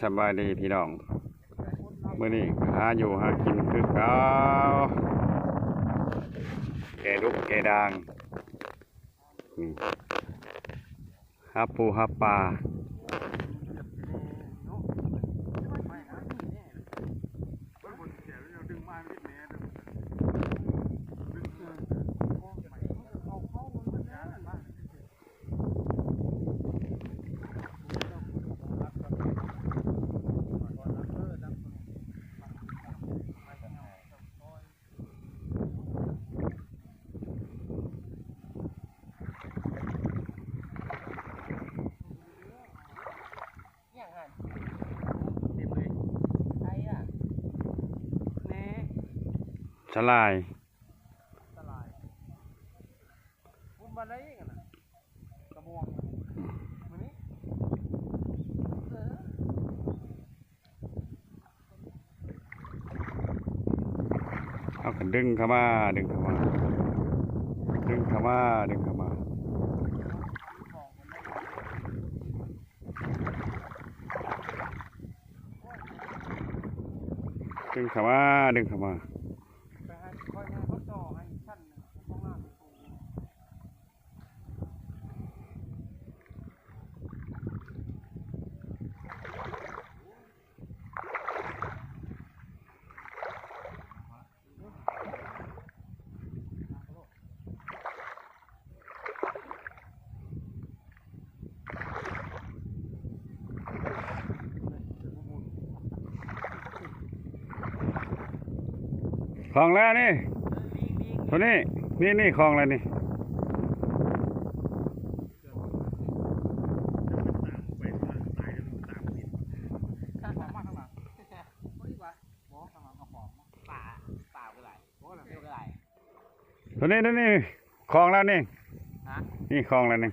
สบายดีพี่น้องเมื่อนี้หาอยู่หากินคือเก่าแกดุกแกด่างหาปูหาปลาสลายเอากันดึงเข้ามาดึงเข้ามาดึงเข้ามาดึงเข้ามาดึงเข้ามาดึงเข้ามาคลองแล้วนี่ตัวนี้นี่คลองแล้วนี่ตัวนี้คลองแล้วนี่นี่คลองแล้วนี่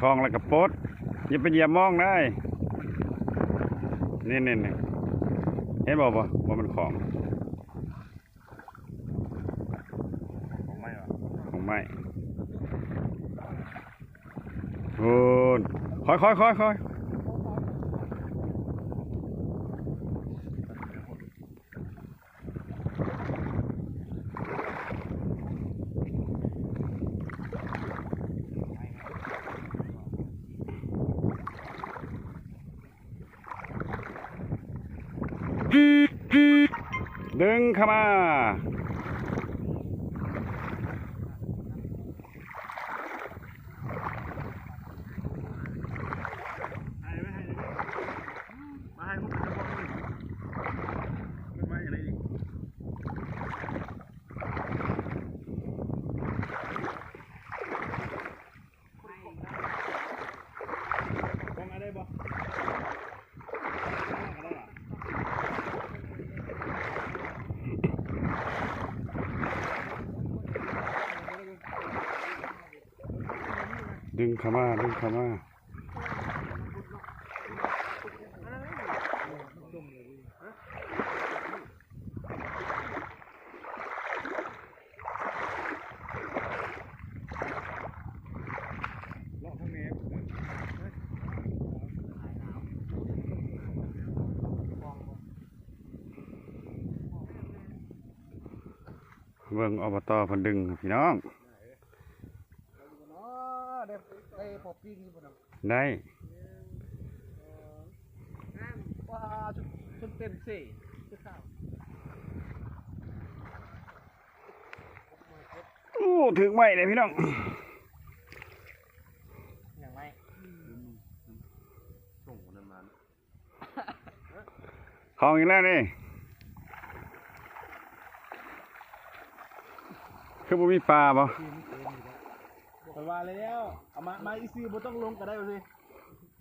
คลองแล้วกับโป๊ดอย่าไปเหยียบมองได้นี่เห็นบอกว่ามันของไม่หรอของไม่โอ้ค่อยดึงเข้ามาดึงเข้ามาเบิ่งอบต.เพิ่นดึงพี่น้องได้ชุดเต็มสี่โอ้ถึงไหมเลยพี่น้องอย่างไรส่งน้ำมันของอีกแล้วนี่คือบ่มีปลาบ่ไปว่าแล้วเอามาอีซีบ่ต้องลงก็ได้สิ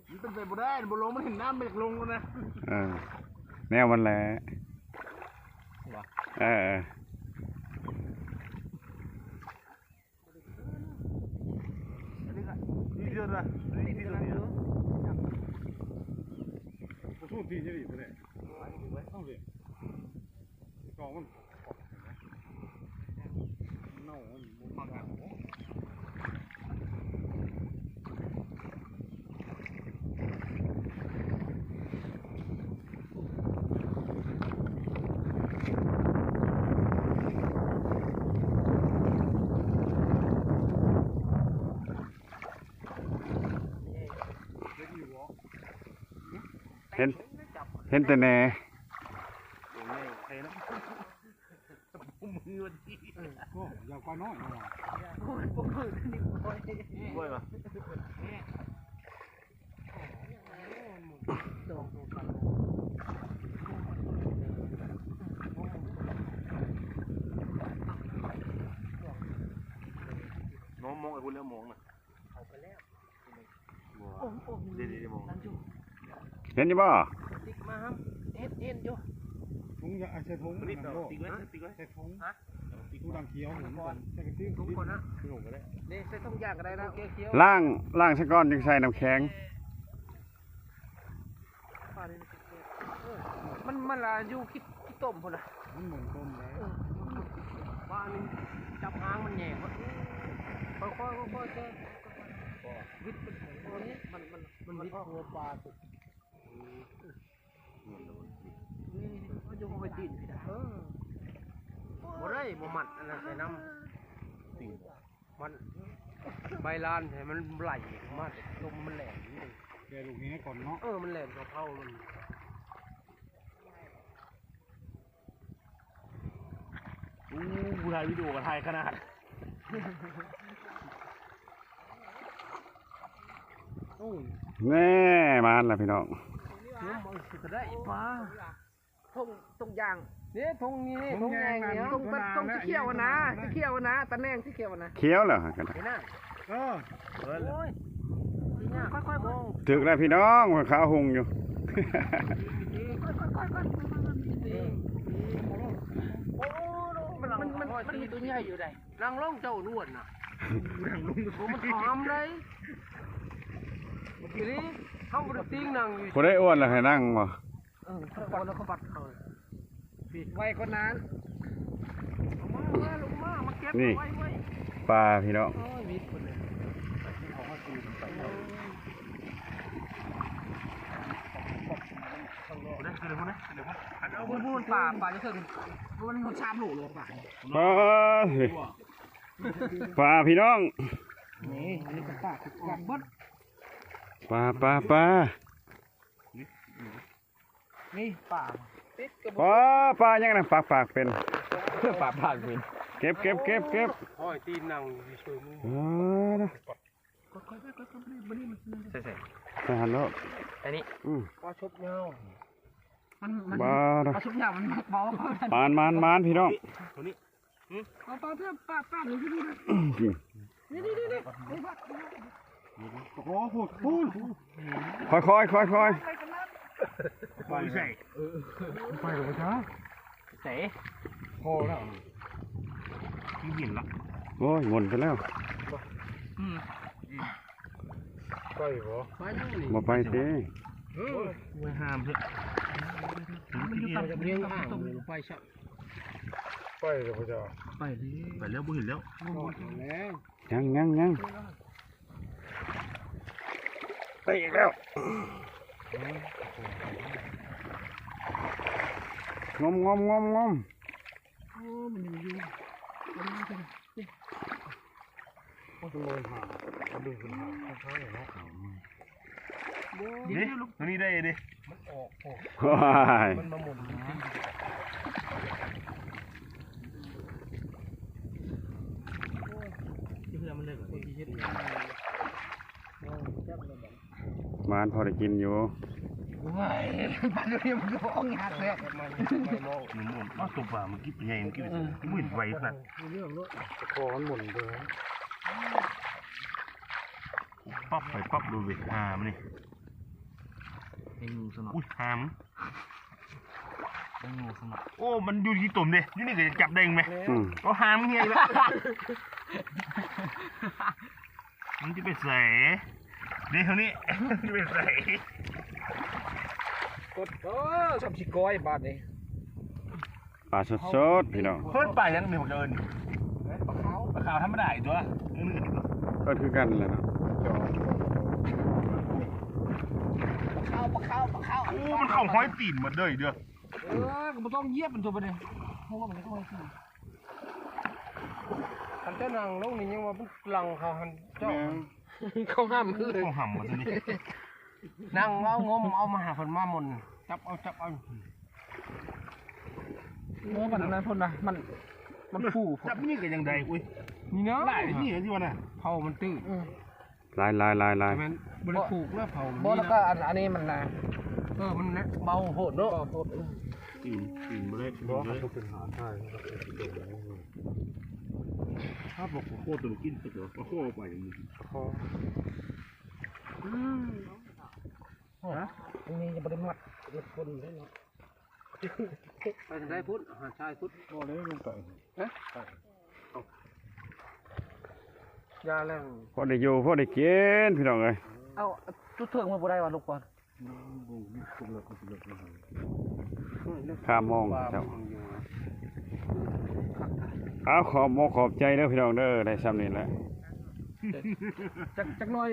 มันเป็นไปบ่ได้บ่ลงมันเห็นน้ำมันอยากลงแล้วนะแนวมันแหละนี่เดือดละนี่เดือดละผมพูดทีจะดีตัวเนี่ยเข้าเลยกองมันเน่ามัน เห็นแต่แหน่ โอ้ยใครนะมือวันที่ ก็ยาวกว่าน้อยนะ โอ้ยพวกมือนี่โอ้ยโอ้ยว่ะน้องมองไอ้คุณแล้วมองน่ะเอาไปแล้วเดี๋ยวมอง เห็นอยู่บ่ ติ๊กมาครับเอ็นอยู่ ถุงยาใส่ถุง ติ๊ก น้ำโลก ไว้ติ๊กไว้ ใส่ถุงถุงดำเขียวถุงใส่กระติ้ง ทุกคนนะลงก็ได้นี่ใส่ต้องย่างก็ได้นะโอเคเคี้ยว ล้างซะก่อนจึงใส่น้ำแข็ง มันละอยู่คิดต้มพุ่นละ มันเหมือนต้มเลย ว่านึงจับหางมันแหงค่อยๆแค่วิทย์มันวิทย์หัวปลาตุกมันอยู่ไปตีนบ่ได้บ่มัดอันนั้นใส่น้ำมันใบลานให้มันไหลมาลมมันแหลม แกลูกนี้ก่อนเนาะ มันแหลมกระเพรามันกูถ่ายวิดีโอกับถ่ายขนาด แน่มาแล้วพี่น้อง จะได้ปลาทงย่างนี่ทงนี้ทงแยงเนี่ยทงที่เขี้ยวนะที่เขี้ยวนะตะแนงที่เขี้ยวนะ เคี้ยวแล้วกัน เห็นน่ะ เออ โอ้ยค่อยๆมอง ถึกแล้วพี่น้องขาวหุงอยู่ มันมีตัวใหญ่อยู่ใดนางล่องเจ้าล้วนน่ะมันหอมเลยทีนี้เขาบริติ้งนางอยู่ พอได้อ้วนแล้วให้นั่งบ่ ปัดแล้วก็ปัดเขาไว้คนนั้นลงมาเก็บไว้ ปลาพี่น้อง วิทย์คนเลยเอาพูดป่าจะถึงมันชามหลูเลยป่า ปลาพี่น้อง นี่อันนี้ก็ป่ากับบด ปลา นี่ป่าติดกับ ปลายังนะปากเป็น ป่าผ่านเป็น เก็บ ห้อยตีนนั่งเฉยมือใส่ ทหารแล้ว อันนี้ปลาชุบเงามัน บ้า ปลาชุบเงามันเบาม านพี่น้อง เอาปลาเพื่อป้าหรือที่นี่นี่โอ้โหพูด ค่อย ไปใส่ไปหรือไม่ใช่ ใส่ พอแล้วที่หินละ โอ้ยงนไปแล้ว ไปเหรอ ไปดูนี่ มาไปเต้ ไม่ห้ามเถอะมันอยู่กับเลี้ยงอ่างไปชัก ไปหรือไม่ใช่ ไปแล้วบุเห็นแล้ว แล้ว ยังไปอีกแล้วงม มันยังอยู่ ต้องลงหาดึงขึ้นหาใช่เนาะ นี่ลูกตัวนี้ได้ดิ ว้าย มันมาหมุนที่เพื่อนมันเลิกกับที่เช็ด มานพอได้กินอยู่ ว้ายปันนี้มันก็องหักเลย ไม่มองหมุนมาตัวป่ามันกิ๊บใหญ่มันกิ๊บมืดไวขนาด คอมันหมุนเลย ปั๊บไปปั๊บดูเวทหามนี่ ไอ้งูสนอ อุ้ยหาม ไอ้งูสนอ โอ้มันอยู่ที่ตุ่มเด้อยู่นี่ก็จะจับได้ไหม อืม ก็หามเฮียอีกแล้วมันจะไปใส่เดี๋ยวนี้จะไปใส่ กดชอบชิก้อยบาทนี่ ปลาสดๆพี่น้อง เพิ่นไปยังมีหัวเดินปลาขาวธรรมดาอีกตัว ก็คือกันแหละเนาะ ปลาข้าว โอ้มันเข้าห้อยตีนหมดเลยเด้อ ก็ไม่ต้องเยียบมันตัวไปเลยเพราะว่ามันไม่ค่อยขึ้นคันเจ้านางลงนี่ยังว่าหลังเขาหันเจ้าเขาห้ามคือ เข้าห่ำหมดเลย นั่งเอางมเอามาหาคนมามน จับเอาโอ้มันอะไรพ่นนะมันฟู จับนี่ก็ยังได้อุ้ย นี่เนาะ ได้นี่ที่ว่าน่ะ เผามันตื้อ ลาย มันบริผูกแล้วเผา บ่แล้วก็อันนี้มันนะ มันนะเบาโหดเนาะ ตีนบ่ได้บ่เขาเป็นหาได้ถ้าบอกโคตรตัวกินไปเถอะโคตรไปมึง อันนี้จะบ่ได้มัดเป็นคนได้เนาะ ไปทางใดพุทธหาชายพุทธ บ่ได้ลงไป ยาแรง พอได้อยู่พอได้กินพี่น้องเอ้ย เอาจุดเถิงมาบ่ได้ว่าลูกก่อน ข้ามมองเจ้าเอาขอบใจเด้อพี่น้องเด้อได้ซ้ำนี่แหละ จักหน่อย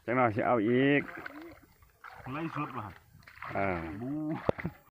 จังหน่อยสิเอาอีก ไล่สดว่ะ เออ บู